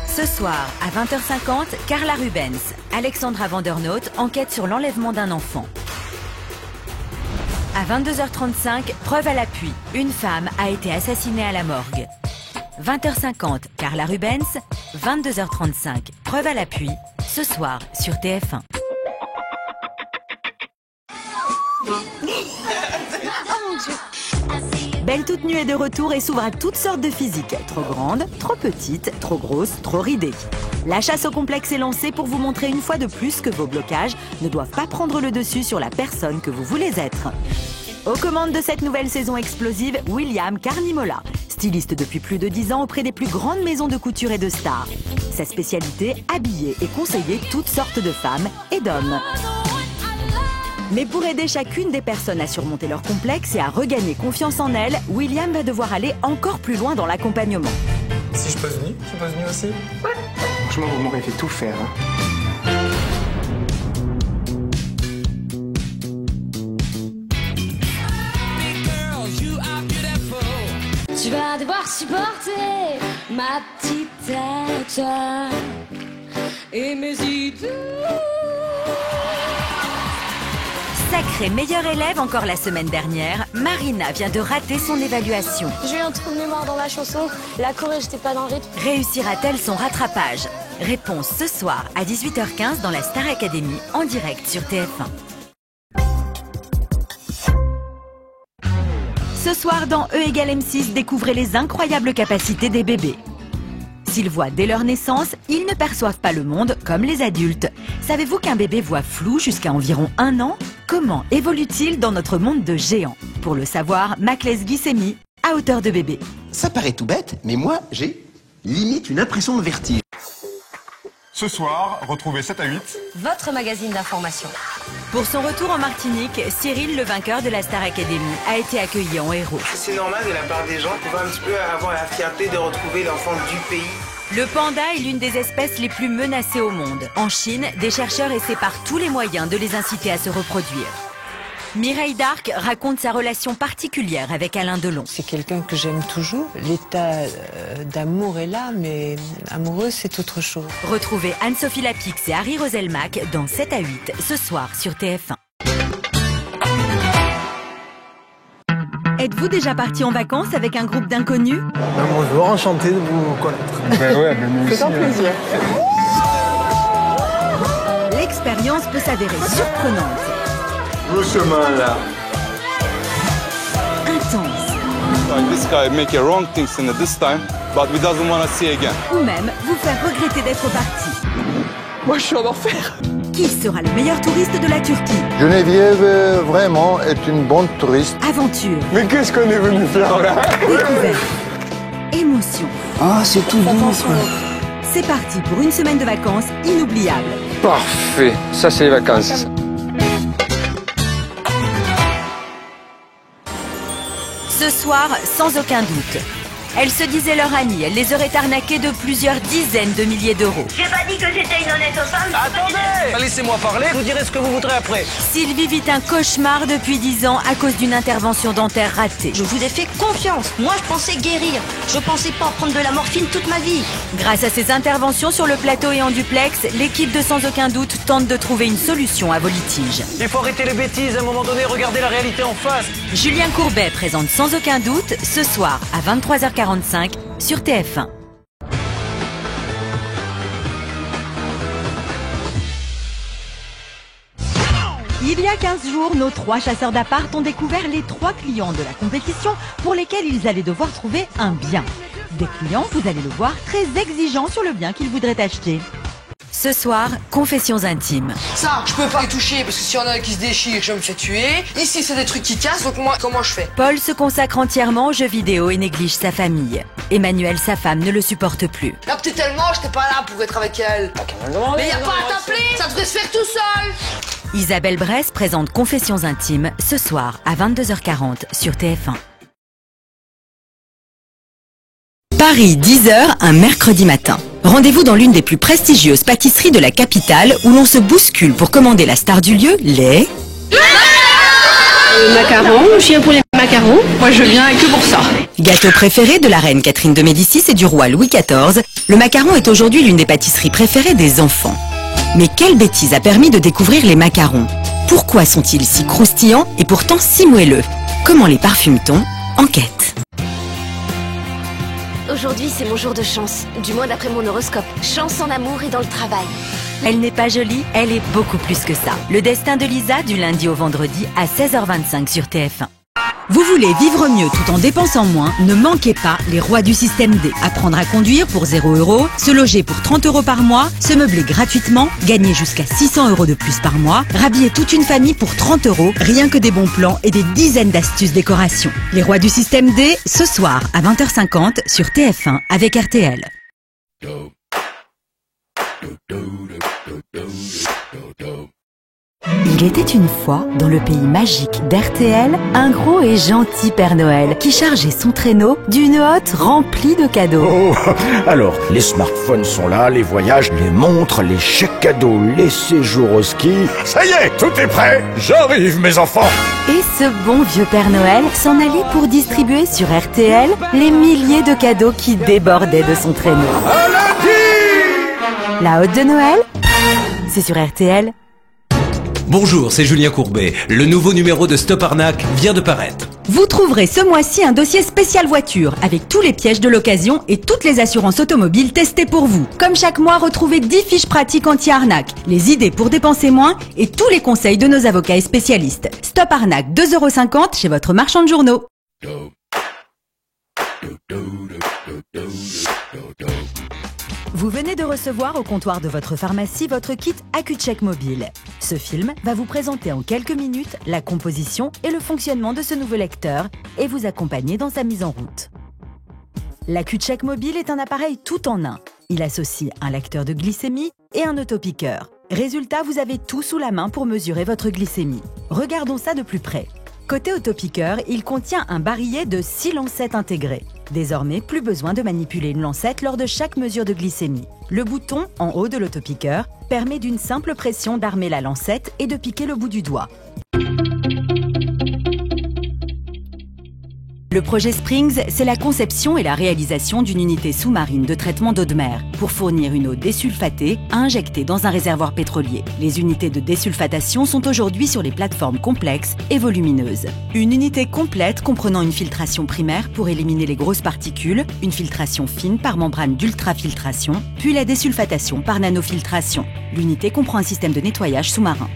Ce soir, à 20h50, Carla Rubens, Alexandra Vandernoot enquête sur l'enlèvement d'un enfant. À 22h35, preuve à l'appui, une femme a été assassinée à la morgue. 20h50, Carla Rubens, 22h35, preuve à l'appui, ce soir sur TF1. Belle toute nue est de retour et s'ouvre à toutes sortes de physiques. Trop grande, trop petite, trop grosse, trop ridée. La chasse au complexe est lancée pour vous montrer une fois de plus que vos blocages ne doivent pas prendre le dessus sur la personne que vous voulez être. Aux commandes de cette nouvelle saison explosive, William Carnimola, styliste depuis plus de 10 ans auprès des plus grandes maisons de couture et de stars. Sa spécialité, habiller et conseiller toutes sortes de femmes et d'hommes. Mais pour aider chacune des personnes à surmonter leur complexe et à regagner confiance en elles, William va devoir aller encore plus loin dans l'accompagnement. Si je pose nu aussi? Ouais. Franchement, vous m'aurez fait tout faire. Tu vas devoir supporter ma petite tête et mes idées. Sacrée meilleure élève encore la semaine dernière, Marina vient de rater son évaluation. J'ai eu un trou de mémoire dans la chanson, la choré, j'étais pas dans le rythme. Réussira-t-elle son rattrapage? Réponse ce soir à 18h15 dans la Star Academy en direct sur TF1. Ce soir dans E = M6, découvrez les incroyables capacités des bébés. S'ils voient dès leur naissance, ils ne perçoivent pas le monde comme les adultes. Savez-vous qu'un bébé voit flou jusqu'à environ 1 an? Comment évolue-t-il dans notre monde de géants? Pour le savoir, Maclès Glycémie, à hauteur de bébé. Ça paraît tout bête, mais moi, j'ai limite une impression de vertige. Ce soir, retrouvez 7 à 8. Votre magazine d'information. Pour son retour en Martinique, Cyril, le vainqueur de la Star Academy, a été accueilli en héros. C'est normal de la part des gens pour un petit peu avoir la fierté de retrouver l'enfant du pays. Le panda est l'une des espèces les plus menacées au monde. En Chine, des chercheurs essaient par tous les moyens de les inciter à se reproduire. Mireille Darc raconte sa relation particulière avec Alain Delon. C'est quelqu'un que j'aime toujours. L'état d'amour est là, mais amoureux, c'est autre chose. Retrouvez Anne-Sophie Lapix et Harry Roselmack dans 7 à 8 ce soir sur TF1. Êtes-vous déjà parti en vacances avec un groupe d'inconnus? Bonjour, enchanté de vous connaître. C'est un plaisir. L'expérience peut s'avérer surprenante. Doucement là. Intense. This guy make a wrong things in this time, but we doesn't want to see again. Ou même vous faire regretter d'être parti. Moi, je suis en enfer. Qui sera le meilleur touriste de la Turquie? Geneviève, vraiment, est une bonne touriste. Aventure. Mais qu'est-ce qu'on est venu faire là? Découverte. Émotion. Ah, c'est tout doux. C'est parti pour une semaine de vacances inoubliable. Parfait, ça c'est les vacances. Ce soir, sans aucun doute. Elles se disaient leur amie, elle les aurait arnaquées de plusieurs dizaines de milliers d'euros. J'ai pas dit que j'étais une honnête femme. Attendez! Laissez-moi parler, je vous dirai ce que vous voudrez après. Sylvie vit un cauchemar depuis 10 ans à cause d'une intervention dentaire ratée. Je vous ai fait confiance. Moi, je pensais guérir. Je pensais pas prendre de la morphine toute ma vie. Grâce à ses interventions sur le plateau et en duplex, l'équipe de Sans aucun doute tente de trouver une solution à vos litiges. Il faut arrêter les bêtises, à un moment donné, regardez la réalité en face. Julien Courbet présente Sans aucun doute ce soir à 23h45 sur TF1. Il y a 15 jours, nos 3 chasseurs d'appart ont découvert les 3 clients de la compétition pour lesquels ils allaient devoir trouver un bien. Des clients, vous allez le voir, très exigeants sur le bien qu'ils voudraient acheter. Ce soir, confessions intimes. Ça, je peux pas les toucher parce que s'il y en a qui se déchirent, je me fais tuer. Ici, c'est des trucs qui cassent, donc moi, comment je fais? Paul se consacre entièrement aux jeux vidéo et néglige sa famille. Emmanuel, sa femme, ne le supporte plus. La petite, elle mange, j'étais pas là pour être avec elle. Mais y a pas à t'appeler, ça devrait se faire tout seul. Isabelle Bresse présente Confessions intimes ce soir à 22h40 sur TF1. Paris, 10h, un mercredi matin. Rendez-vous dans l'une des plus prestigieuses pâtisseries de la capitale où l'on se bouscule pour commander la star du lieu, les... Macarons, je viens pour les macarons. Moi je viens que pour ça. Gâteau préféré de la reine Catherine de Médicis et du roi Louis XIV, le macaron est aujourd'hui l'une des pâtisseries préférées des enfants. Mais quelle bêtise a permis de découvrir les macarons? Pourquoi sont-ils si croustillants et pourtant si moelleux? Comment les parfume-t-on? Enquête. Aujourd'hui, c'est mon jour de chance. Du moins d'après mon horoscope. Chance en amour et dans le travail. Elle n'est pas jolie, elle est beaucoup plus que ça. Le destin de Lisa, du lundi au vendredi à 16h25 sur TF1. Vous voulez vivre mieux tout en dépensant moins? Ne manquez pas les rois du système D. Apprendre à conduire pour 0 €, se loger pour 30 € par mois, se meubler gratuitement, gagner jusqu'à 600 € de plus par mois, rhabiller toute une famille pour 30 €, rien que des bons plans et des dizaines d'astuces décoration. Les rois du système D, ce soir à 20h50 sur TF1 avec RTL. Il était une fois, dans le pays magique d'RTL, un gros et gentil Père Noël qui chargeait son traîneau d'une hotte remplie de cadeaux. Oh, alors, les smartphones sont là, les voyages, les montres, les chèques cadeaux, les séjours au ski. Ça y est, tout est prêt. J'arrive, mes enfants. Et ce bon vieux Père Noël s'en allait pour distribuer sur RTL les milliers de cadeaux qui débordaient de son traîneau. La hotte de Noël, c'est sur RTL. Bonjour, c'est Julien Courbet. Le nouveau numéro de Stop Arnaque vient de paraître. Vous trouverez ce mois-ci un dossier spécial voiture avec tous les pièges de l'occasion et toutes les assurances automobiles testées pour vous. Comme chaque mois, retrouvez 10 fiches pratiques anti-arnaque, les idées pour dépenser moins et tous les conseils de nos avocats et spécialistes. Stop Arnaque, 2,50 € chez votre marchand de journaux. Vous venez de recevoir au comptoir de votre pharmacie votre kit AccuCheck Mobile. Ce film va vous présenter en quelques minutes la composition et le fonctionnement de ce nouveau lecteur et vous accompagner dans sa mise en route. L'AccuCheck Mobile est un appareil tout en un. Il associe un lecteur de glycémie et un autopiqueur. Résultat, vous avez tout sous la main pour mesurer votre glycémie. Regardons ça de plus près. Côté autopiqueur, il contient un barillet de 6 lancettes intégrées. Désormais, plus besoin de manipuler une lancette lors de chaque mesure de glycémie. Le bouton en haut de l'autopiqueur permet d'une simple pression d'armer la lancette et de piquer le bout du doigt. Le projet Springs, c'est la conception et la réalisation d'une unité sous-marine de traitement d'eau de mer pour fournir une eau désulfatée à injecter dans un réservoir pétrolier. Les unités de désulfatation sont aujourd'hui sur les plateformes complexes et volumineuses. Une unité complète comprenant une filtration primaire pour éliminer les grosses particules, une filtration fine par membrane d'ultrafiltration, puis la désulfatation par nanofiltration. L'unité comprend un système de nettoyage sous-marin.